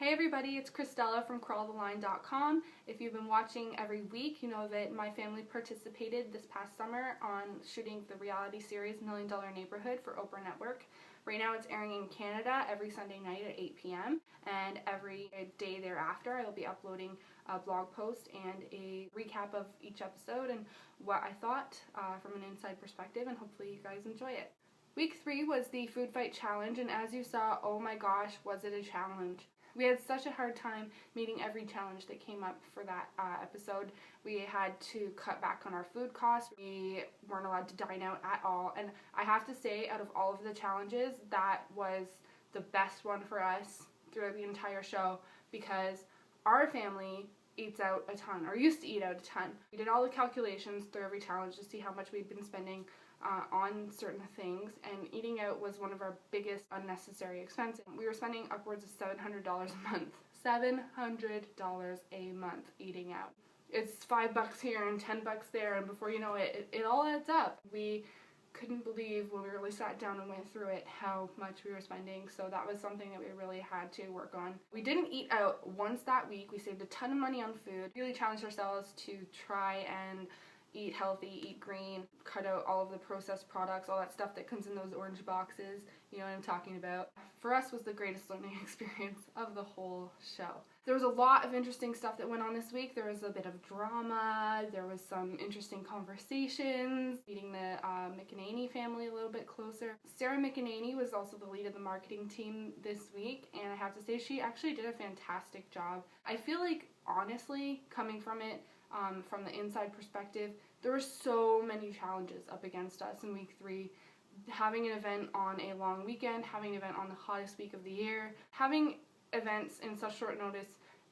Hey everybody, it's Christella from crawltheline.com. If you've been watching every week, you know that my family participated this past summer on shooting the reality series $1 Million Neighborhood for Oprah Network. Right now it's airing in Canada every Sunday night at 8 p.m. and every day thereafter I will be uploading a blog post and a recap of each episode and what I thought from an inside perspective, and hopefully you guys enjoy it. Week 3 was the food fight challenge, and as you saw, oh my gosh, was it a challenge. We had such a hard time meeting every challenge that came up for that episode. We had to cut back on our food costs. We weren't allowed to dine out at all. And I have to say, out of all of the challenges, that was the best one for us throughout the entire show, because our family eats out a ton, or used to eat out a ton. We did all the calculations through every challenge to see how much we'd been spending on certain things, and eating out was one of our biggest unnecessary expenses. We were spending upwards of $700 a month. $700 a month eating out. It's $5 here and $10 there, and before you know it, it all adds up. We couldn't believe when we really sat down and went through it how much we were spending, so that was something that we really had to work on. We didn't eat out once that week. We saved a ton of money on food. Really challenged ourselves to try and eat healthy, eat green, cut out all of the processed products, all that stuff that comes in those orange boxes, you know what I'm talking about. For us, was the greatest learning experience of the whole show. There was a lot of interesting stuff that went on this week. There was a bit of drama, there was some interesting conversations, meeting the McEnany family a little bit closer. Sarah McEnany was also the lead of the marketing team this week, and I have to say she actually did a fantastic job. I feel like, honestly, coming from it, from the inside perspective, there were so many challenges up against us in week 3. Having an event on a long weekend, having an event on the hottest week of the year, having events in such short notice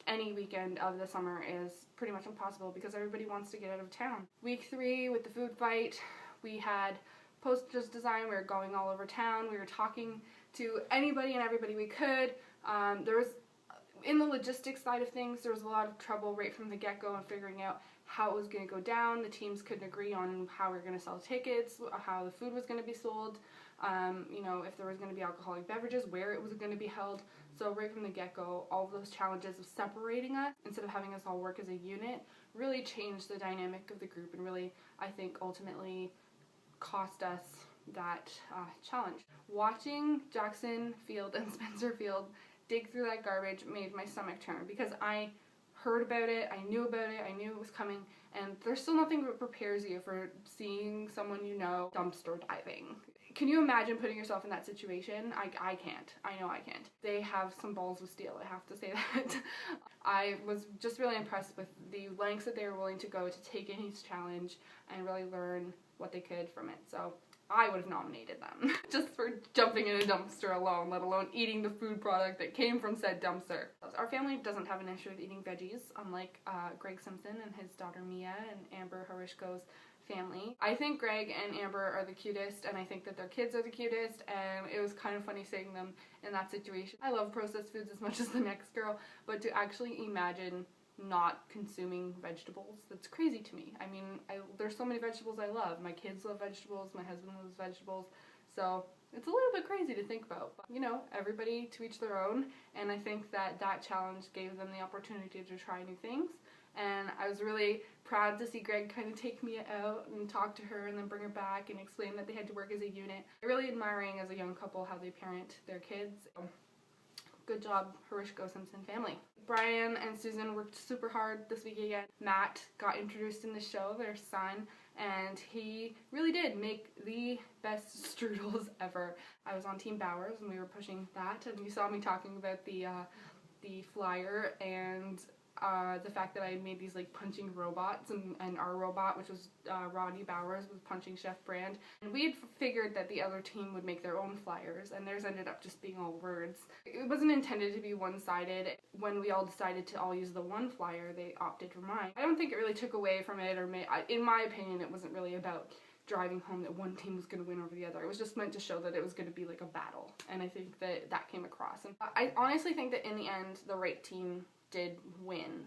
any weekend of the summer is pretty much impossible because everybody wants to get out of town. Week 3 with the food fight, we had posters design, we were going all over town, we were talking to anybody and everybody we could. In the logistics side of things, there was a lot of trouble right from the get-go in figuring out how it was going to go down. The teams couldn't agree on how we were going to sell tickets, how the food was going to be sold, you know, if there was going to be alcoholic beverages, where it was going to be held. So right from the get-go, all of those challenges of separating us instead of having us all work as a unit really changed the dynamic of the group, and really, I think, ultimately cost us that challenge. Watching Jackson Field and Spencer Field dig through that garbage made my stomach turn, because I heard about it, I knew about it, I knew it was coming, and there's still nothing that prepares you for seeing someone you know dumpster diving. Can you imagine putting yourself in that situation? I can't. I know I can't. They have some balls of steel, I have to say that. I was just really impressed with the lengths that they were willing to go to take in each challenge and really learn what they could from it. So I would have nominated them just for jumping in a dumpster alone, let alone eating the food product that came from said dumpster. Our family doesn't have an issue with eating veggies, unlike Greg Simpson and his daughter Mia and Amber Harishko's family. I think Greg and Amber are the cutest, and I think that their kids are the cutest, and it was kind of funny seeing them in that situation. I love processed foods as much as the next girl, but to actually imagine not consuming vegetables, that's crazy to me. I mean, there's so many vegetables I love. My kids love vegetables, my husband loves vegetables, so it's a little bit crazy to think about. But, you know, everybody to each their own, and I think that that challenge gave them the opportunity to try new things, and I was really proud to see Greg kind of take me out and talk to her and then bring her back and explain that they had to work as a unit. Really admiring as a young couple how they parent their kids. Good job, Harishko Simpson family. Brian and Susan worked super hard this week again. Matt got introduced in the show, their son, and he really did make the best strudels ever. I was on Team Bowers and we were pushing that, and you saw me talking about the flyer and the fact that I made these like punching robots, and our robot, which was Rodney Bowers, was punching Chef Brand. And we had figured that the other team would make their own flyers, and theirs ended up just being all words. It wasn't intended to be one-sided. When we all decided to all use the one flyer, they opted for mine. I don't think it really took away from it, or in my opinion, it wasn't really about driving home that one team was going to win over the other. It was just meant to show that it was going to be like a battle, and I think that that came across. And I honestly think that in the end, the right team did win.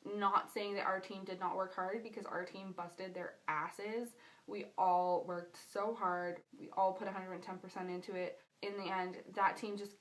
Not saying that our team did not work hard, because our team busted their asses. We all worked so hard. We all put 110% into it. In the end, that team just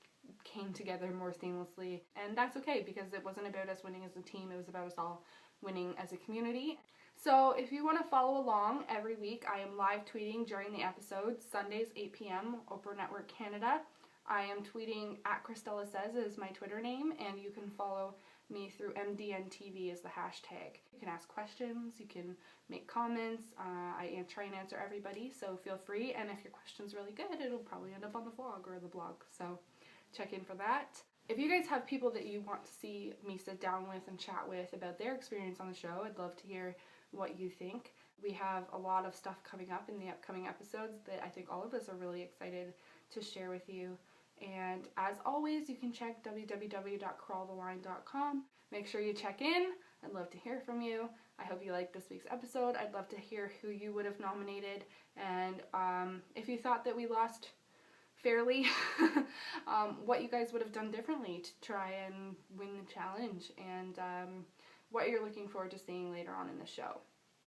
came together more seamlessly. And that's okay, because it wasn't about us winning as a team, it was about us all winning as a community. So if you want to follow along every week, I am live tweeting during the episodes, Sundays 8 p.m. Oprah Network Canada. I am tweeting at Christella Says is my Twitter name, and you can follow me through MDNTV as the hashtag. You can ask questions, you can make comments. I try and answer everybody, so feel free. And if your question's really good, it'll probably end up on the vlog or the blog, so check in for that. If you guys have people that you want to see me sit down with and chat with about their experience on the show, I'd love to hear what you think. We have a lot of stuff coming up in the upcoming episodes that I think all of us are really excited to share with you. And as always, you can check www.crawltheline.com. Make sure you check in. I'd love to hear from you. I hope you liked this week's episode. I'd love to hear who you would have nominated, and if you thought that we lost fairly, what you guys would have done differently to try and win the challenge, and what you're looking forward to seeing later on in the show.